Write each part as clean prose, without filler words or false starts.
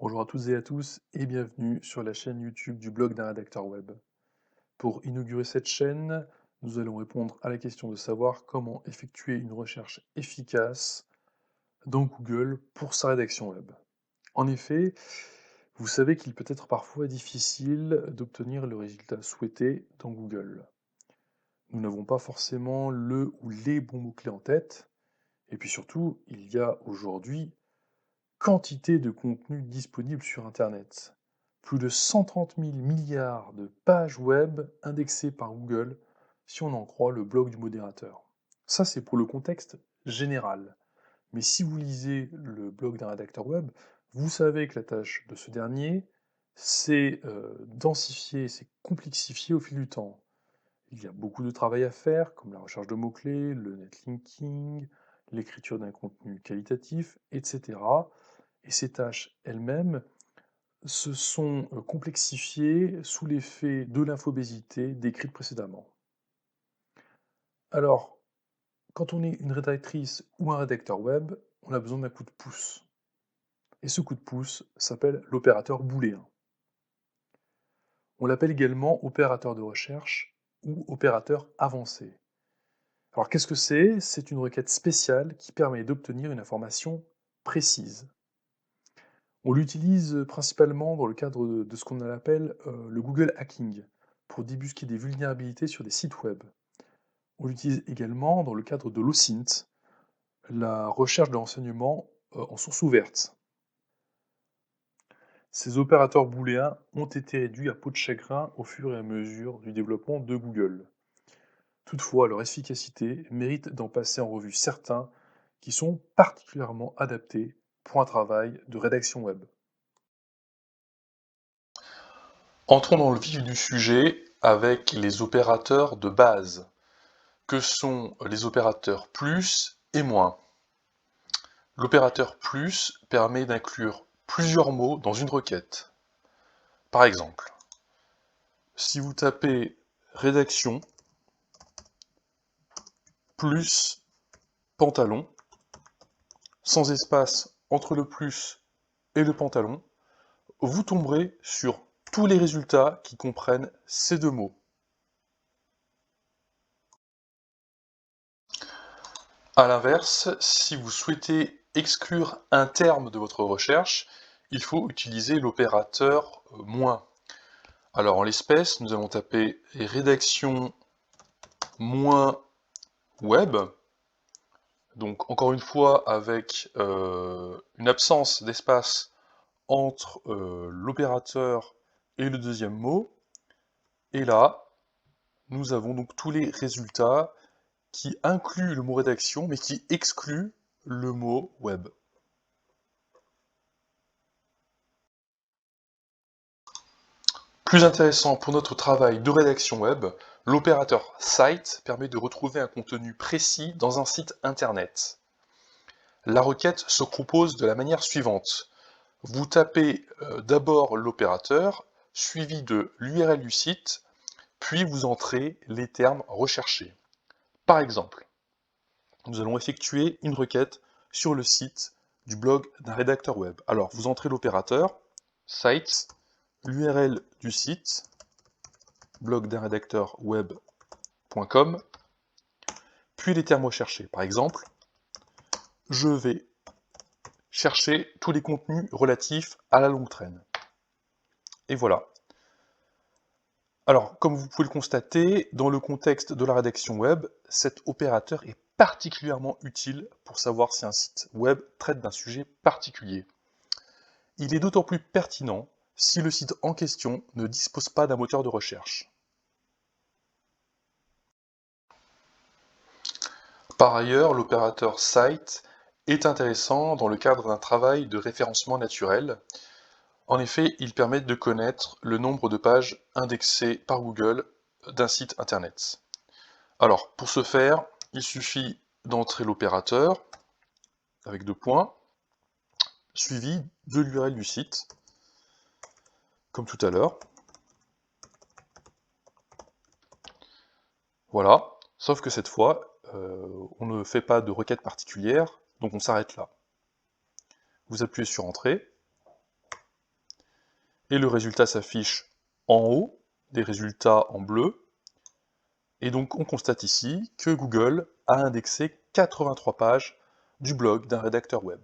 Bonjour à toutes et à tous et bienvenue sur la chaîne YouTube du blog d'un rédacteur web. Pour inaugurer cette chaîne, nous allons répondre à la question de savoir comment effectuer une recherche efficace dans Google pour sa rédaction web. En effet, vous savez qu'il peut être parfois difficile d'obtenir le résultat souhaité dans Google. Nous n'avons pas forcément le ou les bons mots-clés en tête, et puis surtout, il y a aujourd'hui quantité de contenu disponible sur Internet. Plus de 130 000 milliards de pages web indexées par Google, si on en croit le blog du modérateur. Ça, c'est pour le contexte général. Mais si vous lisez le blog d'un rédacteur web, vous savez que la tâche de ce dernier, c'est densifier, c'est complexifier au fil du temps. Il y a beaucoup de travail à faire, comme la recherche de mots-clés, le netlinking, l'écriture d'un contenu qualitatif, etc. Et ces tâches elles-mêmes se sont complexifiées sous l'effet de l'infobésité décrite précédemment. Alors, quand on est une rédactrice ou un rédacteur web, on a besoin d'un coup de pouce. Et ce coup de pouce s'appelle l'opérateur booléen. On l'appelle également opérateur de recherche ou opérateur avancé. Alors qu'est-ce que c'est? C'est une requête spéciale qui permet d'obtenir une information précise. On l'utilise principalement dans le cadre de ce qu'on appelle le Google Hacking, pour débusquer des vulnérabilités sur des sites web. On l'utilise également dans le cadre de l'OSINT, la recherche de renseignements en source ouverte. Ces opérateurs booléens ont été réduits à peau de chagrin au fur et à mesure du développement de Google. Toutefois, leur efficacité mérite d'en passer en revue certains qui sont particulièrement adaptés pour un travail de rédaction web. Entrons dans le vif du sujet avec les opérateurs de base, que sont les opérateurs plus et moins. L'opérateur plus permet d'inclure plusieurs mots dans une requête. Par exemple, si vous tapez rédaction plus pantalon, sans espace entre le plus et le pantalon, vous tomberez sur tous les résultats qui comprennent ces deux mots. A l'inverse, si vous souhaitez exclure un terme de votre recherche, il faut utiliser l'opérateur moins. Alors en l'espèce, nous allons taper rédaction moins web, donc encore une fois avec une absence d'espace entre l'opérateur et le deuxième mot, et là, nous avons donc tous les résultats qui incluent le mot rédaction, mais qui excluent le mot web. Plus intéressant pour notre travail de rédaction web, l'opérateur site permet de retrouver un contenu précis dans un site internet. La requête se compose de la manière suivante. Vous tapez d'abord l'opérateur, suivi de l'URL du site, puis vous entrez les termes recherchés. Par exemple, nous allons effectuer une requête sur le site du blog d'un rédacteur web. Alors, vous entrez l'opérateur, sites, l'URL du site, blog d'un rédacteur web.com, puis les termes recherchés. Par exemple, je vais chercher tous les contenus relatifs à la longue traîne. Et voilà. Alors, comme vous pouvez le constater, dans le contexte de la rédaction web, cet opérateur est particulièrement utile pour savoir si un site web traite d'un sujet particulier. Il est d'autant plus pertinent si le site en question ne dispose pas d'un moteur de recherche. Par ailleurs, l'opérateur site est intéressant dans le cadre d'un travail de référencement naturel. En effet, il permet de connaître le nombre de pages indexées par Google d'un site internet. Alors, pour ce faire, il suffit d'entrer l'opérateur avec deux points, suivi de l'URL du site, comme tout à l'heure. Voilà, sauf que cette fois, on ne fait pas de requête particulière, donc on s'arrête là. Vous appuyez sur Entrée, Et le résultat s'affiche en haut, des résultats en bleu. Et donc on constate ici que Google a indexé 83 pages du blog d'un rédacteur web.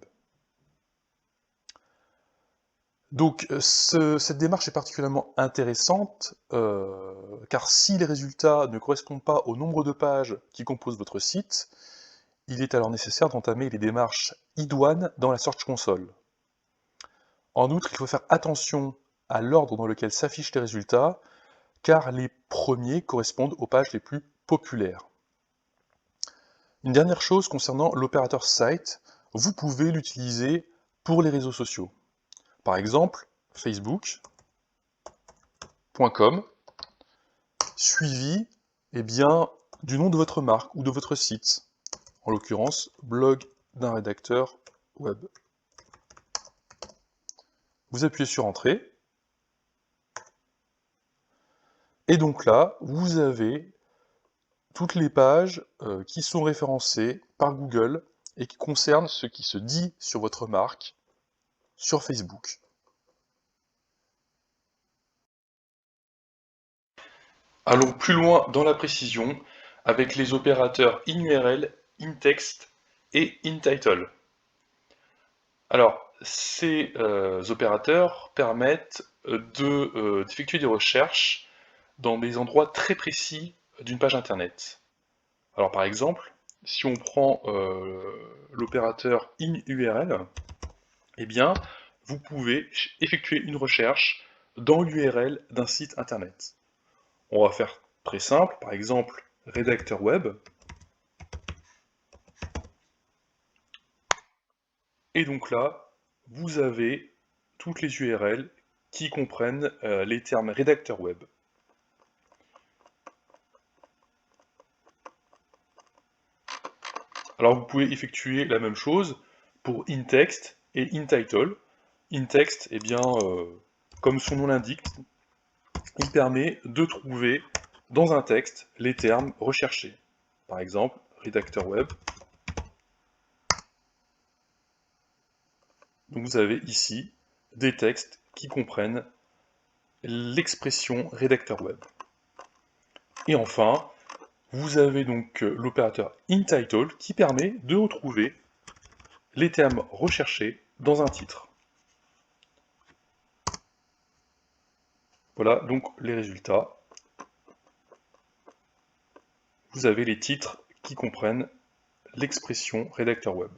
Donc cette démarche est particulièrement intéressante car si les résultats ne correspondent pas au nombre de pages qui composent votre site, il est alors nécessaire d'entamer les démarches idoines dans la Search Console. En outre, il faut faire attention à l'ordre dans lequel s'affichent les résultats, car les premiers correspondent aux pages les plus populaires. Une dernière chose concernant l'opérateur site, vous pouvez l'utiliser pour les réseaux sociaux. Par exemple, facebook.com suivi du nom de votre marque ou de votre site, en l'occurrence blog d'un rédacteur web. Vous appuyez sur Entrée, et donc là, vous avez toutes les pages qui sont référencées par Google et qui concernent ce qui se dit sur votre marque sur Facebook. Allons plus loin dans la précision avec les opérateurs InURL, InText et InTitle. Alors, ces opérateurs permettent d'effectuer des recherches dans des endroits très précis d'une page internet. Alors par exemple, si on prend l'opérateur InURL, eh bien, vous pouvez effectuer une recherche dans l'URL d'un site internet. On va faire très simple, par exemple, rédacteur web. Et donc là, vous avez toutes les URL qui comprennent les termes rédacteur web. Alors vous pouvez effectuer la même chose pour InText et InTitle. InText, eh bien, comme son nom l'indique, il permet de trouver dans un texte les termes recherchés. Par exemple, rédacteur web. Donc vous avez ici des textes qui comprennent l'expression rédacteur web. Et enfin, vous avez donc l'opérateur InTitle qui permet de retrouver les termes recherchés dans un titre. Voilà donc les résultats. Vous avez les titres qui comprennent l'expression rédacteur web.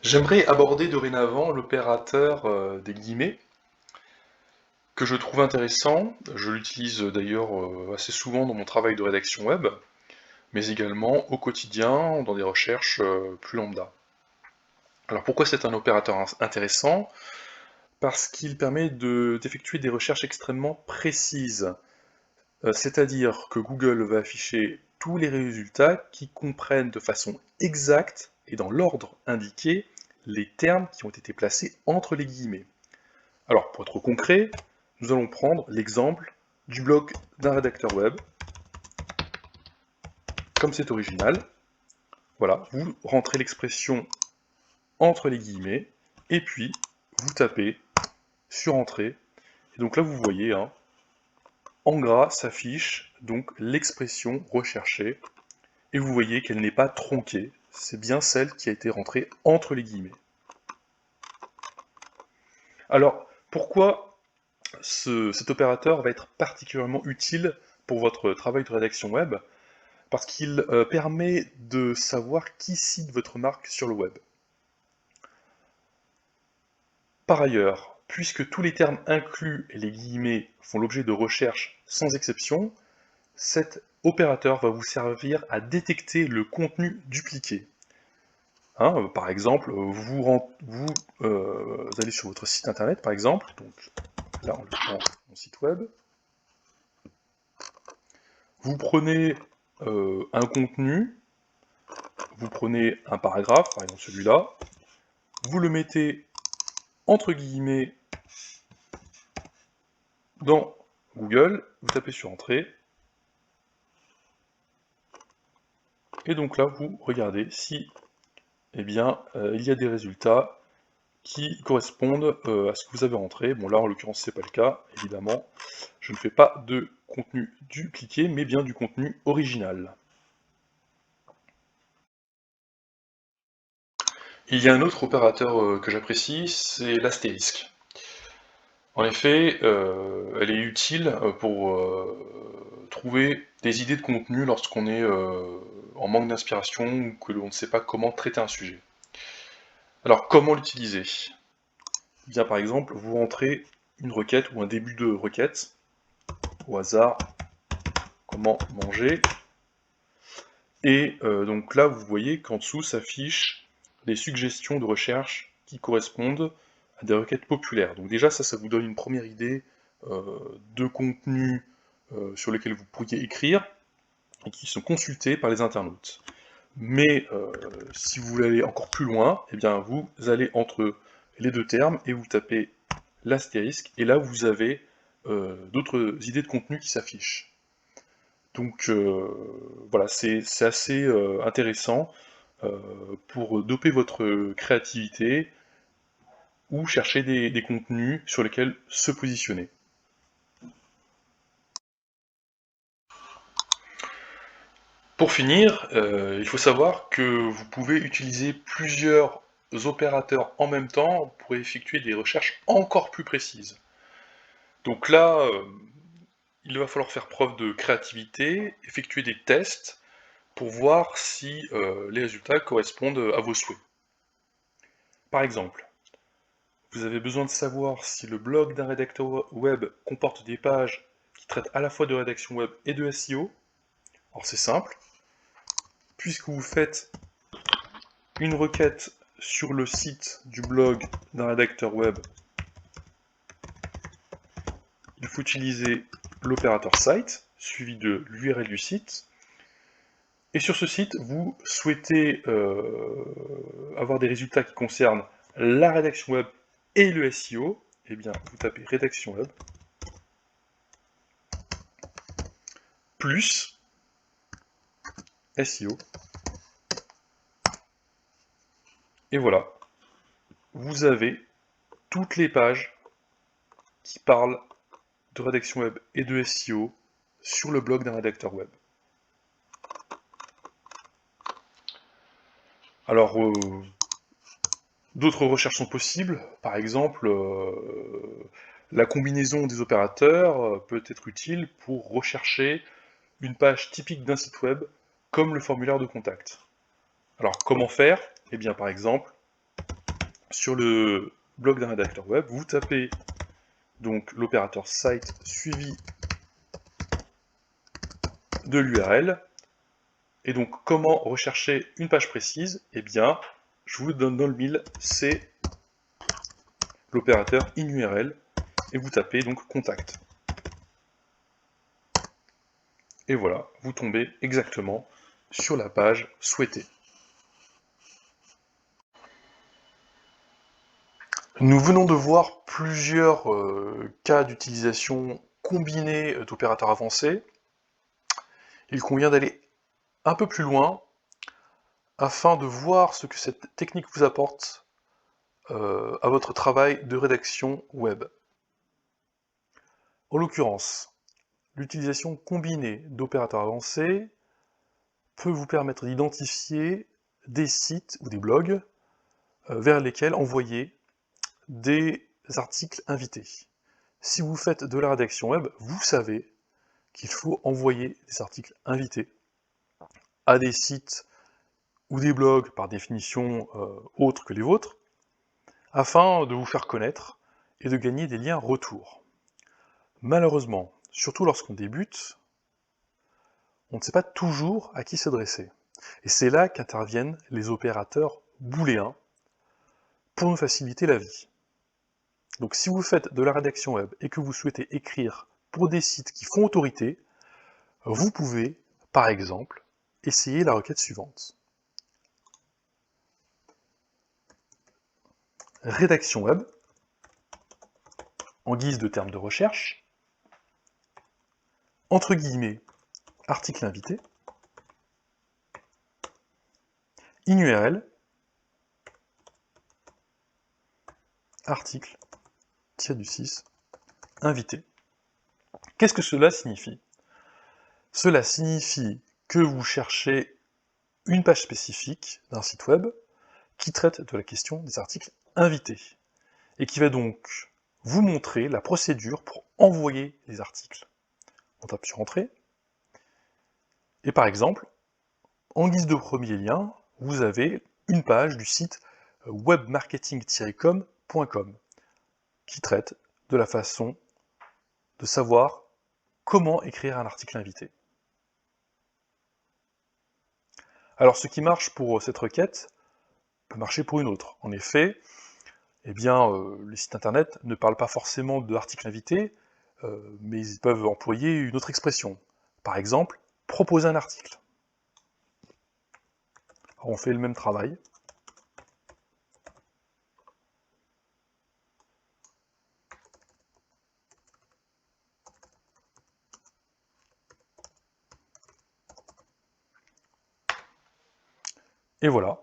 J'aimerais aborder dorénavant l'opérateur des guillemets, que je trouve intéressant. Je l'utilise d'ailleurs assez souvent dans mon travail de rédaction web, mais également au quotidien dans des recherches plus lambda. Alors pourquoi c'est un opérateur intéressant? Parce qu'il permet d'effectuer des recherches extrêmement précises. C'est-à-dire que Google va afficher tous les résultats qui comprennent de façon exacte et dans l'ordre indiqué les termes qui ont été placés entre les guillemets. Alors pour être concret, nous allons prendre l'exemple du blog d'un rédacteur web. Comme c'est original, voilà, vous rentrez l'expression entre les guillemets, et puis vous tapez sur Entrée. Et donc là, vous voyez, hein, en gras s'affiche donc l'expression recherchée, et vous voyez qu'elle n'est pas tronquée, c'est bien celle qui a été rentrée entre les guillemets. Alors, pourquoi cet opérateur va être particulièrement utile pour votre travail de rédaction web? Parce qu'il permet de savoir qui cite votre marque sur le web. Par ailleurs, puisque tous les termes inclus et les guillemets font l'objet de recherches sans exception, cet opérateur va vous servir à détecter le contenu dupliqué. Hein, par exemple, vous allez sur votre site internet, par exemple, donc là on le prend mon site web, vous prenez un contenu, vous prenez un paragraphe, par exemple celui-là, vous le mettez entre guillemets dans Google, vous tapez sur Entrée, et donc là vous regardez si eh bien, il y a des résultats qui correspondent à ce que vous avez rentré. Bon, là, en l'occurrence, c'est pas le cas, évidemment. Je ne fais pas de contenu dupliqué, mais bien du contenu original. Il y a un autre opérateur que j'apprécie, c'est l'astérisque. En effet, elle est utile pour trouver des idées de contenu lorsqu'on est en manque d'inspiration ou que l'on ne sait pas comment traiter un sujet. Alors, comment l'utiliser? Bien, par exemple, vous rentrez une requête ou un début de requête, au hasard, comment manger, et donc là, vous voyez qu'en dessous s'affichent les suggestions de recherche qui correspondent à des requêtes populaires. Donc déjà, ça vous donne une première idée de contenu sur lesquels vous pourriez écrire et qui sont consultés par les internautes. Mais si vous voulez aller encore plus loin, eh bien vous allez entre les deux termes et vous tapez l'astérisque, et là vous avez d'autres idées de contenu qui s'affichent. Donc voilà, c'est assez intéressant pour doper votre créativité ou chercher des contenus sur lesquels se positionner. Pour finir, il faut savoir que vous pouvez utiliser plusieurs opérateurs en même temps pour effectuer des recherches encore plus précises. Donc là, il va falloir faire preuve de créativité, effectuer des tests pour voir si les résultats correspondent à vos souhaits. Par exemple, vous avez besoin de savoir si le blog d'un rédacteur web comporte des pages qui traitent à la fois de rédaction web et de SEO. Alors c'est simple, puisque vous faites une requête sur le site du blog d'un rédacteur web, il faut utiliser l'opérateur site, suivi de l'URL du site. Et sur ce site, vous souhaitez avoir des résultats qui concernent la rédaction web et le SEO, eh bien, vous tapez rédaction web, plus SEO, et voilà, vous avez toutes les pages qui parlent de rédaction web et de SEO sur le blog d'un rédacteur web. Alors, d'autres recherches sont possibles, par exemple, la combinaison des opérateurs peut être utile pour rechercher une page typique d'un site web, comme le formulaire de contact. Alors, comment faire? Eh bien, par exemple, sur le blog d'un rédacteur web, vous tapez donc l'opérateur site suivi de l'URL. Et donc, comment rechercher une page précise? Eh bien, je vous donne dans le mille, c'est l'opérateur in-URL, et vous tapez donc contact. Et voilà, vous tombez exactement sur la page souhaitée. Nous venons de voir plusieurs cas d'utilisation combinée d'opérateurs avancés. Il convient d'aller un peu plus loin afin de voir ce que cette technique vous apporte à votre travail de rédaction web. En l'occurrence, l'utilisation combinée d'opérateurs avancés peut vous permettre d'identifier des sites ou des blogs vers lesquels envoyer des articles invités. Si vous faites de la rédaction web, vous savez qu'il faut envoyer des articles invités à des sites ou des blogs, par définition autres que les vôtres, afin de vous faire connaître et de gagner des liens retour. Malheureusement, surtout lorsqu'on débute, on ne sait pas toujours à qui s'adresser. Et c'est là qu'interviennent les opérateurs booléens pour nous faciliter la vie. Donc si vous faites de la rédaction web et que vous souhaitez écrire pour des sites qui font autorité, vous pouvez, par exemple, essayer la requête suivante. Rédaction web, en guise de terme de recherche, entre guillemets, article invité, in URL, article-du-6 invité. Qu'est-ce que cela signifie? Cela signifie que vous cherchez une page spécifique d'un site web qui traite de la question des articles invités et qui va donc vous montrer la procédure pour envoyer les articles. On tape sur Entrée et par exemple, en guise de premier lien, vous avez une page du site webmarketing-com.com qui traite de la façon de savoir comment écrire un article invité. Alors ce qui marche pour cette requête peut marcher pour une autre. En effet, les sites internet ne parlent pas forcément d'articles invités, mais ils peuvent employer une autre expression. Par exemple, proposer un article. Alors on fait le même travail. Et voilà.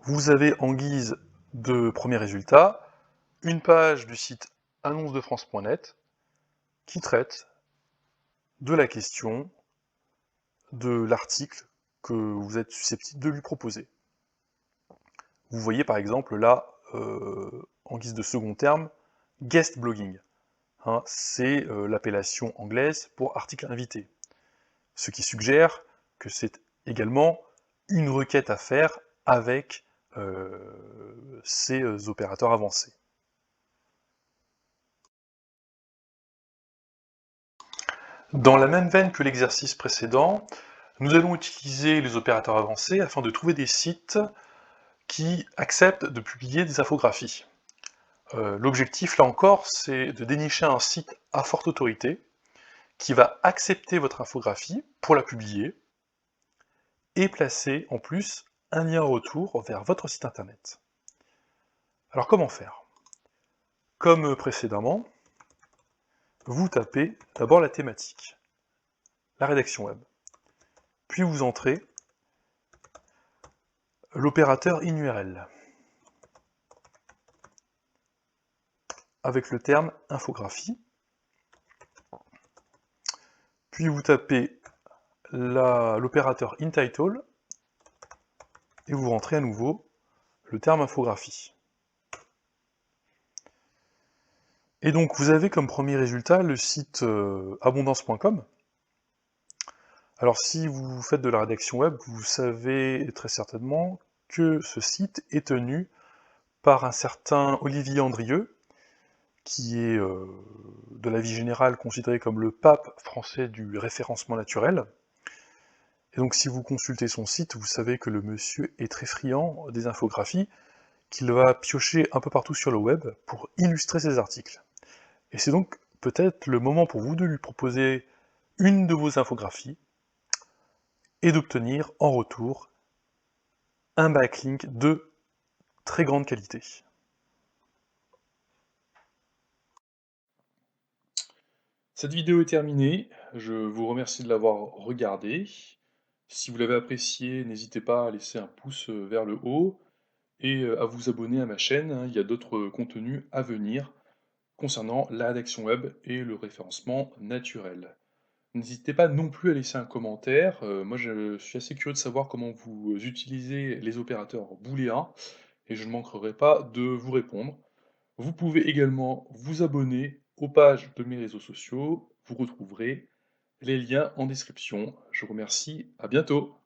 Vous avez en guise de premier résultat une page du site annonce-de-france.net qui traite de la question de l'article que vous êtes susceptible de lui proposer. Vous voyez par exemple là, en guise de second terme, guest blogging. Hein, c'est l'appellation anglaise pour article invité. Ce qui suggère que c'est également une requête à faire avec ces opérateurs avancés. Dans la même veine que l'exercice précédent, nous allons utiliser les opérateurs avancés afin de trouver des sites qui acceptent de publier des infographies. L'objectif, là encore, c'est de dénicher un site à forte autorité qui va accepter votre infographie pour la publier et placer en plus un lien retour vers votre site internet. Alors comment faire? Comme précédemment, vous tapez d'abord la thématique, la rédaction web, puis vous entrez l'opérateur in-URL avec le terme infographie, puis vous tapez l'opérateur in-title et vous rentrez à nouveau le terme infographie. Et donc vous avez comme premier résultat le site abondance.com. Alors si vous faites de la rédaction web, vous savez très certainement que ce site est tenu par un certain Olivier Andrieux, qui est de la vie générale considéré comme le pape français du référencement naturel. Et donc si vous consultez son site, vous savez que le monsieur est très friand des infographies, qu'il va piocher un peu partout sur le web pour illustrer ses articles. Et c'est donc peut-être le moment pour vous de lui proposer une de vos infographies et d'obtenir en retour un backlink de très grande qualité. Cette vidéo est terminée, je vous remercie de l'avoir regardée. Si vous l'avez appréciée, n'hésitez pas à laisser un pouce vers le haut et à vous abonner à ma chaîne, hein. Il y a d'autres contenus à venir concernant la rédaction web et le référencement naturel. N'hésitez pas non plus à laisser un commentaire, moi je suis assez curieux de savoir comment vous utilisez les opérateurs booléens et je ne manquerai pas de vous répondre. Vous pouvez également vous abonner aux pages de mes réseaux sociaux, vous retrouverez les liens en description. Je vous remercie, à bientôt!